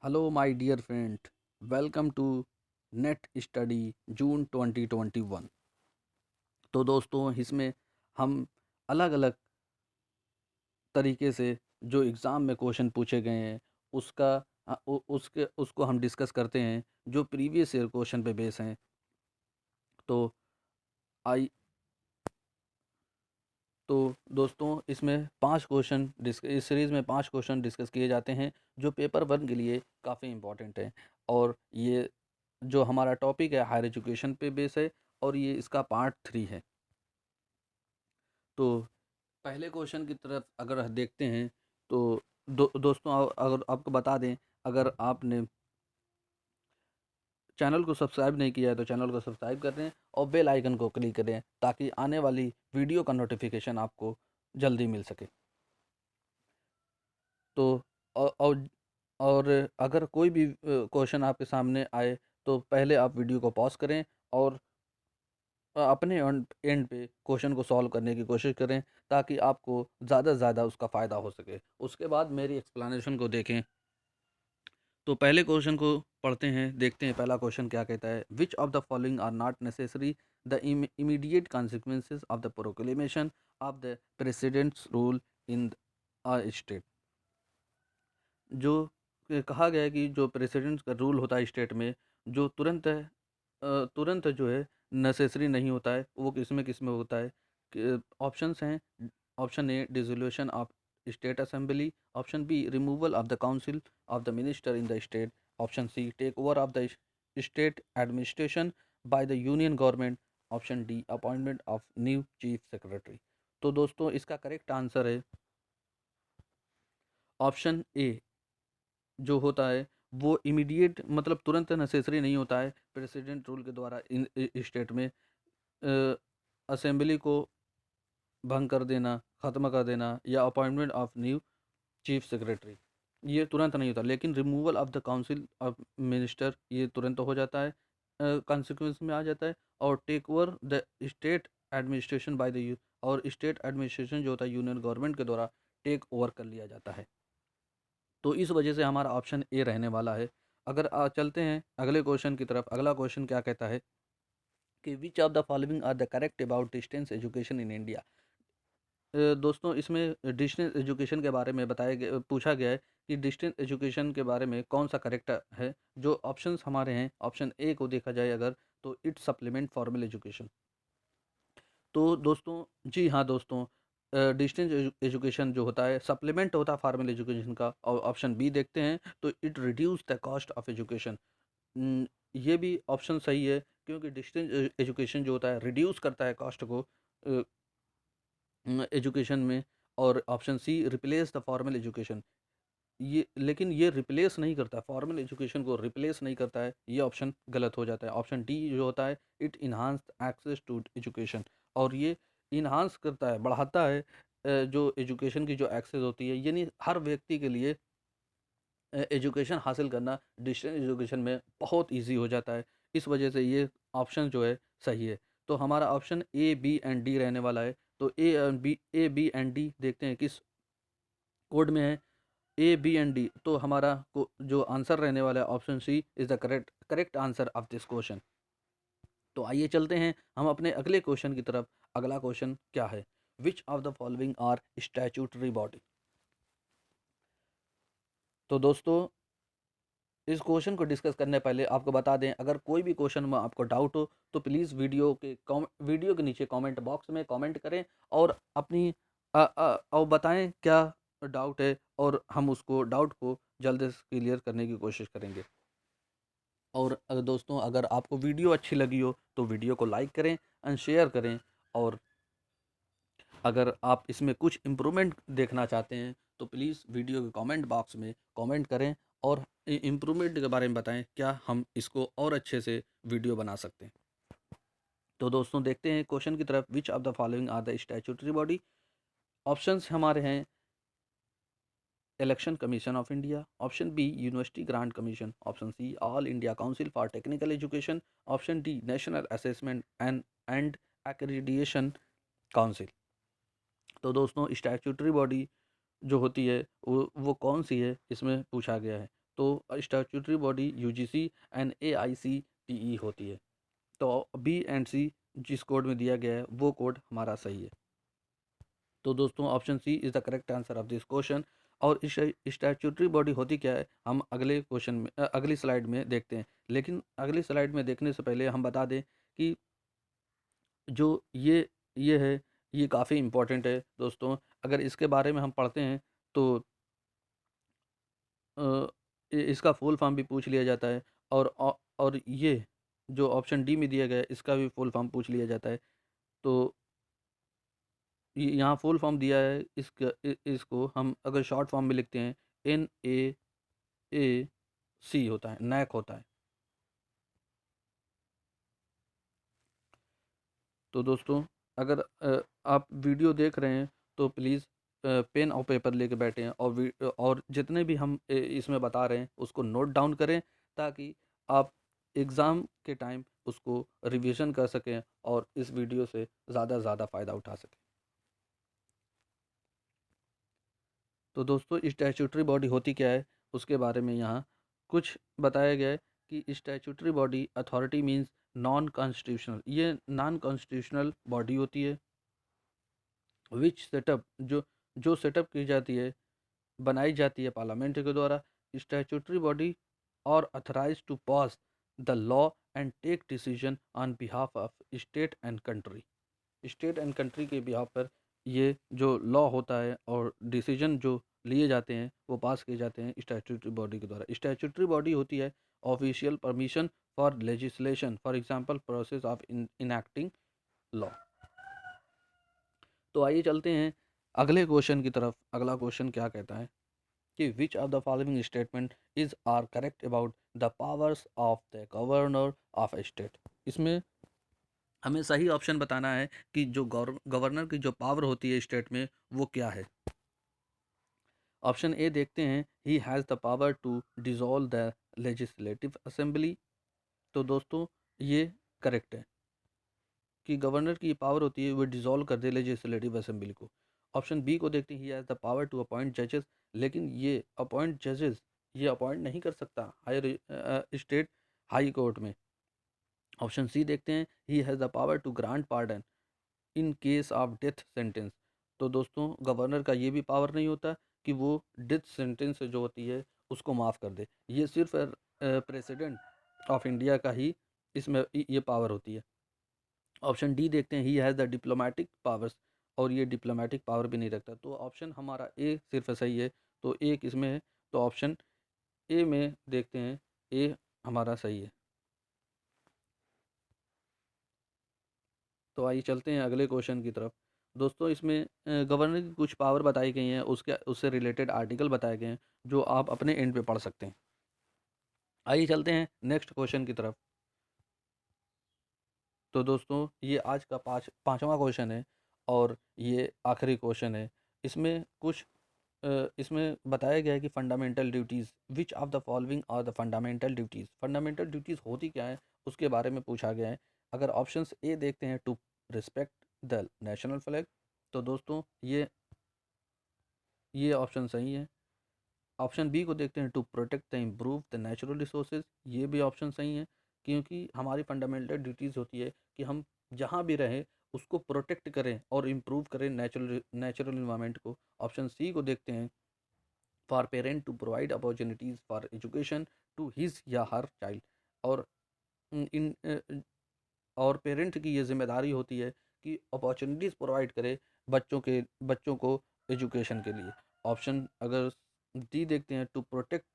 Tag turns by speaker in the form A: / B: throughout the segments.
A: Hello my dear friend, welcome to net study June 2021। तो दोस्तों, इसमें हम अलग अलग तरीके से जो एग्ज़ाम में क्वेश्चन पूछे गए हैं उसका उसको हम डिस्कस करते हैं जो प्रीवियस ईयर क्वेश्चन पे बेस हैं। तो आई तो दोस्तों, इसमें इस सीरीज़ में 5 क्वेश्चन डिस्कस किए जाते हैं जो पेपर 1 के लिए काफ़ी इंपॉर्टेंट है। और ये जो हमारा टॉपिक है हायर एजुकेशन पे बेस है और ये इसका पार्ट 3 है। तो पहले क्वेश्चन की तरफ अगर देखते हैं तो दोस्तों, अगर आपको बता दें, अगर आपने चैनल को सब्सक्राइब नहीं किया है तो चैनल को सब्सक्राइब कर दें और बेल आइकन को क्लिक करें ताकि आने वाली वीडियो का नोटिफिकेशन आपको जल्दी मिल सके। तो औ और अगर कोई भी क्वेश्चन आपके सामने आए तो पहले आप वीडियो को पॉज़ करें और अपने एंड पे क्वेश्चन को सॉल्व करने की कोशिश करें ताकि आपको ज़्यादा से ज़्यादा उसका फ़ायदा हो सके। उसके बाद मेरी एक्सप्लेनेशन को देखें। तो पहले क्वेश्चन को पढ़ते हैं, देखते हैं पहला क्वेश्चन क्या कहता है। Which of the following are not necessary the immediate consequences of the proclamation of the president's rule in a state. जो कहा गया है कि जो प्रेसिडेंट्स का रूल होता है स्टेट में, जो तुरंत जो है नेसेसरी नहीं होता है, वो किस में होता है। ऑप्शंस हैं। Option A dissolution of state assembly, option B removal of the council of the minister in the state, option C take over of the state administration by the union government, option D appointment of new chief secretary. तो दोस्तों, इसका correct answer है option A. जो होता है वो immediate मतलब तुरंत नेसेसरी नहीं होता है प्रेसिडेंट रूल के द्वारा इन स्टेट में असेंबली को भंग कर देना, ख़त्म कर देना या appointment of new chief secretary, ये तुरंत नहीं होता। लेकिन removal of the council of minister ये तुरंत हो जाता है, कॉन्सिक्वेंस में आ जाता है। और take over the state administration by the youth, और स्टेट एडमिनिस्ट्रेशन जो होता है यूनियन गवर्नमेंट के द्वारा टेक ओवर कर लिया जाता है। तो इस वजह से हमारा ऑप्शन ए रहने वाला है। अगर चलते हैं अगले क्वेश्चन की तरफ। अगला क्वेश्चन क्या कहता है कि which of the following are the correct about distance education in India. दोस्तों, इसमें डिस्टेंस एजुकेशन के बारे में पूछा गया है कि डिस्टेंस एजुकेशन के बारे में कौन सा करेक्ट है। जो ऑप्शंस हमारे हैं, ऑप्शन ए को देखा जाए अगर, तो इट सप्लीमेंट फॉर्मल एजुकेशन। तो दोस्तों, जी हाँ दोस्तों, डिस्टेंस एजुकेशन जो होता है सप्लीमेंट होता है फॉर्मल एजुकेशन का। और ऑप्शन बी देखते हैं तो it reduce the cost of education. ये भी ऑप्शन सही है क्योंकि डिस्टेंस एजुकेशन जो होता है रिड्यूस करता है कॉस्ट को एजुकेशन में। और option C replace the formal education, ये लेकिन ये रिप्लेस नहीं करता, फॉर्मल एजुकेशन को रिप्लेस नहीं करता है, ये ऑप्शन गलत हो जाता है। ऑप्शन डी जो होता है it enhance access to education, और ये इन्हांस करता है, बढ़ाता है जो एजुकेशन की जो एक्सेस होती है, यानी हर व्यक्ति के लिए एजुकेशन हासिल करना डिस्टेंस एजुकेशन में बहुत इजी हो जाता है। इस वजह से ये ऑप्शन जो है सही है। तो हमारा option A B and D रहने वाला है। तो ए बी एंड डी देखते हैं किस कोड में है। ए बी एंड डी, तो हमारा जो आंसर रहने वाला है option C is the correct correct answer of this question. तो आइए चलते हैं हम अपने अगले क्वेश्चन की तरफ। अगला क्वेश्चन क्या है। Which of the following are statutory body. तो दोस्तों, इस क्वेश्चन को डिस्कस करने पहले आपको बता दें, अगर कोई भी क्वेश्चन में आपको डाउट हो तो प्लीज़ वीडियो के नीचे कमेंट बॉक्स में कमेंट करें और अपनी और बताएं क्या डाउट है, और हम उसको डाउट को जल्द से क्लियर करने की कोशिश करेंगे। और दोस्तों, अगर आपको वीडियो अच्छी लगी हो तो वीडियो को लाइक करें एंड शेयर करें। और अगर आप इसमें कुछ इम्प्रूवमेंट देखना चाहते हैं तो प्लीज़ वीडियो के कमेंट बॉक्स में कमेंट करें और इम्प्रूवमेंट के बारे में बताएं, क्या हम इसको और अच्छे से वीडियो बना सकते हैं। तो दोस्तों, देखते हैं क्वेश्चन की तरफ। Which of the following are the statutory body. Options हमारे हैं election commission of India, option B university grant commission, option C all India council for technical education, option D national assessment and accreditation council. तो दोस्तों, statutory body जो होती है वो कौन सी है इसमें पूछा गया है। तो statutory body UGC and AICTE होती है। तो बी एंड सी जिस कोड में दिया गया है वो कोड हमारा सही है। तो दोस्तों option C is the correct answer of this question. और स्टैट्यूटरी बॉडी होती क्या है हम अगले क्वेश्चन में अगली स्लाइड में देखते हैं। लेकिन अगली स्लाइड में देखने से पहले हम बता दें कि जो ये है ये काफ़ी इम्पोर्टेंट है दोस्तों। अगर इसके बारे में हम पढ़ते हैं तो अ, इसका फुल फॉर्म भी पूछ लिया जाता है। और ये जो ऑप्शन डी में दिया गया है इसका भी फुल फॉर्म पूछ लिया जाता है। तो यहाँ फुल फॉर्म दिया है इसको हम अगर शॉर्ट फॉर्म में लिखते हैं NAAC होता है, नैक होता है। तो दोस्तों अगर आप वीडियो देख रहे हैं तो प्लीज़ पेन और पेपर लेके बैठें और जितने भी हम इसमें बता रहे हैं उसको नोट डाउन करें ताकि आप एग्ज़ाम के टाइम उसको रिवीजन कर सकें और इस वीडियो से ज़्यादा से ज़्यादा फ़ायदा उठा सकें। तो दोस्तों स्टैट्यूटरी बॉडी होती क्या है उसके बारे में यहाँ कुछ बताया गया है कि statutory body authority means non constitutional, ये नॉन कॉन्स्टिट्यूशनल बॉडी होती है। विच सेटअप जो सेटअप की जाती है बनाई जाती है पार्लियामेंट के द्वारा। स्टैट्यूटरी बॉडी और authorise to pass the law and take decision on behalf of state and country. State and country के बिहाफ पर ये जो लॉ होता है और डिसीजन जो लिए जाते हैं वो पास किए जाते हैं स्टैट्यूटरी बॉडी के द्वारा। स्टैट्यूटरी बॉडी होती है official permission for legislation, for example process of enacting law. तो आइए चलते हैं अगले क्वेश्चन की तरफ। अगला क्वेश्चन क्या कहता है कि which of the following statement is are correct about the powers of the governor of a state. इसमें हमें सही ऑप्शन बताना है कि जो गवर्नर की जो पावर होती है स्टेट में वो क्या है। ऑप्शन ए देखते हैं, he has the power to dissolve the legislative assembly. तो दोस्तों ये करेक्ट है कि गवर्नर की पावर होती है वो डिसॉल्व कर दे लेजिस्लेटिव असेंबली को। ऑप्शन बी को देखते हैं, he has the power to appoint जजेस। लेकिन ये अपॉइंट जजेस ये अपॉइंट नहीं कर सकता हायर स्टेट हाई कोर्ट में। ऑप्शन सी देखते हैं, he has the power to grant pardon in case of death sentence. तो दोस्तों गवर्नर का ये भी पावर नहीं होता कि वो डेथ सेंटेंस जो होती है उसको माफ़ कर दे। ये सिर्फ प्रेसिडेंट ऑफ इंडिया का ही इसमें ये पावर होती है। ऑप्शन डी देखते हैं, he has the diplomatic powers. और ये डिप्लोमेटिक पावर भी नहीं रखता। तो ऑप्शन हमारा ए सिर्फ सही है। तो एक इसमें है तो ऑप्शन ए में देखते हैं, ए हमारा सही है। तो आइए चलते हैं अगले क्वेश्चन की तरफ। दोस्तों इसमें गवर्नर की कुछ पावर बताई गई हैं, उससे रिलेटेड आर्टिकल बताए गए हैं जो आप अपने एंड पे पढ़ सकते हैं। आइए चलते हैं नेक्स्ट क्वेश्चन की तरफ। तो दोस्तों ये आज का पाँचवा क्वेश्चन है और ये आखिरी क्वेश्चन है। इसमें इसमें बताया गया है कि fundamental duties, which of the following are the fundamental duties. Fundamental duties होती क्या है उसके बारे में पूछा गया है। अगर ऑप्शंस ए देखते हैं, to respect the national flag. तो दोस्तों ये ऑप्शन सही है। ऑप्शन बी को देखते हैं, to protect the improve the natural resources. ये भी ऑप्शन सही है क्योंकि हमारी फंडामेंटल ड्यूटीज़ होती है कि हम जहाँ भी रहें उसको प्रोटेक्ट करें और इम्प्रूव करें नेचुरल इन्वायरमेंट को। ऑप्शन सी को देखते हैं, for parent to provide opportunities for education to his या हर चाइल्ड। और इन और पेरेंट की ये जिम्मेदारी होती है कि अपॉर्चुनिटीज़ प्रोवाइड करे बच्चों को एजुकेशन के लिए। ऑप्शन अगर डी देखते हैं, to protect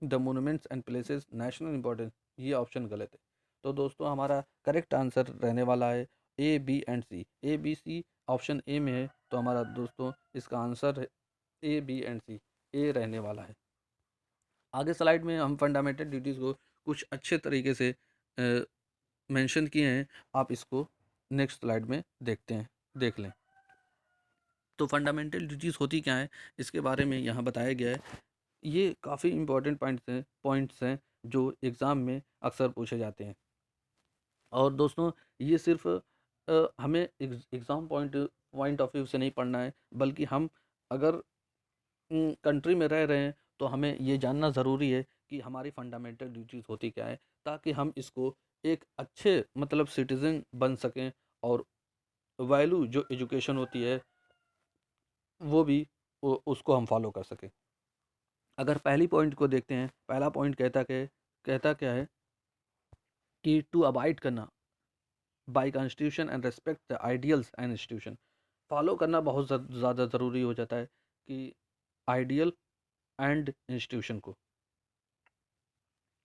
A: the monuments and places national importance. ये ऑप्शन गलत है। तो दोस्तों हमारा करेक्ट आंसर रहने वाला है A B and C. A B C option A में है तो हमारा दोस्तों इसका answer A B and C A रहने वाला है। आगे स्लाइड में हम फंडामेंटल ड्यूटीज़ को कुछ अच्छे तरीके से मेंशन किए हैं। आप इसको नेक्स्ट स्लाइड में देख लें। तो फंडामेंटल ड्यूटीज़ होती क्या है इसके बारे में यहाँ बताया गया है। ये काफ़ी इंपॉर्टेंट पॉइंट्स हैं जो एग्ज़ाम में अक्सर पूछे जाते हैं। और दोस्तों ये सिर्फ हमें एग्ज़ाम पॉइंट ऑफ व्यू से नहीं पढ़ना है, बल्कि हम अगर कंट्री में रह रहे हैं तो हमें ये जानना ज़रूरी है कि हमारी फंडामेंटल ड्यूटीज़ होती क्या है, ताकि हम इसको एक अच्छे मतलब सिटीज़न बन सकें, और वैल्यू जो एजुकेशन होती है वो भी उसको हम फॉलो कर सकें। अगर पहली पॉइंट को देखते हैं, पहला पॉइंट कहता क्या है कि टू अवॉइड करना bye constitution and respect the ideals and institution. Follow करना बहुत ज़्यादा ज़रूरी हो जाता है कि आइडियल एंड इंस्टीट्यूशन को,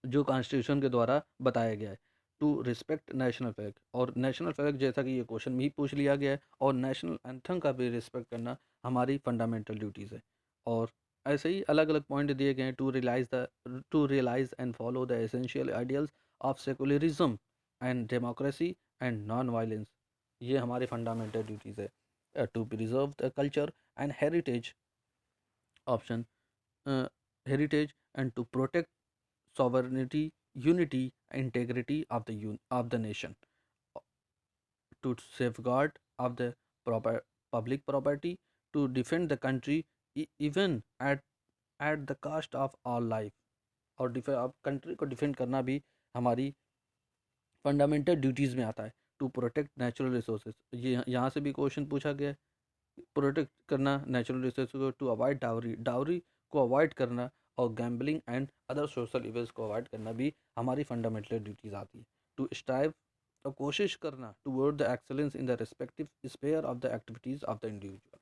A: जो कॉन्स्टिट्यूशन के द्वारा बताया गया है। टू रिस्पेक्ट नेशनल फ्लैग, और नेशनल फ्लैग जैसा कि ये क्वेश्चन भी पूछ लिया गया है, और नेशनल एंथम का भी रिस्पेक्ट करना हमारी फंडामेंटल ड्यूटीज़ है। और ऐसे ही अलग अलग पॉइंट दिए गए हैं, to realise and follow the essential ideals of secularism and democracy and non violence. ये हमारी फंडामेंटल ड्यूटीज़ है। To preserve the culture and heritage option, heritage and to protect sovereignty, unity, integrity of the nation, to safeguard of the public property, to defend the country even at the cost of all life। और country को defend करना भी हमारी fundamental duties में आता है। To protect natural resources, ये यहाँ से भी क्वेश्चन पूछा गया है, प्रोटेक्ट करना नेचुरल रिसोर्स को। टू अवॉइड डाउरी, डाउरी को अवॉइड करना, और gambling and other social events को अवॉइड करना भी हमारी फंडामेंटल ड्यूटीज़ आती है। टू स्ट्राइव, और कोशिश करना toward the excellence in the respective sphere of the activities of the individual.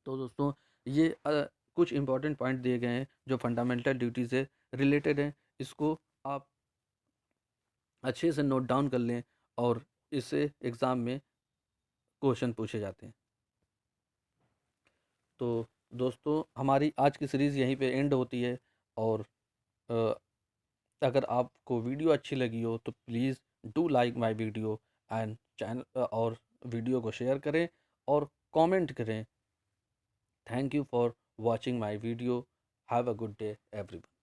A: तो दोस्तों, ये कुछ इंपॉर्टेंट पॉइंट दिए गए हैं जो फंडामेंटल ड्यूटीज़ से रिलेटेड हैं। इसको आप अच्छे से नोट डाउन कर लें, और इससे एग्ज़ाम में क्वेश्चन पूछे जाते हैं। तो दोस्तों, हमारी आज की सीरीज़ यहीं पे एंड होती है। और अ, अगर आपको वीडियो अच्छी लगी हो तो please do like my video and channel, और वीडियो को शेयर करें और कमेंट करें। Thank you for watching my video. Have a good day everyone.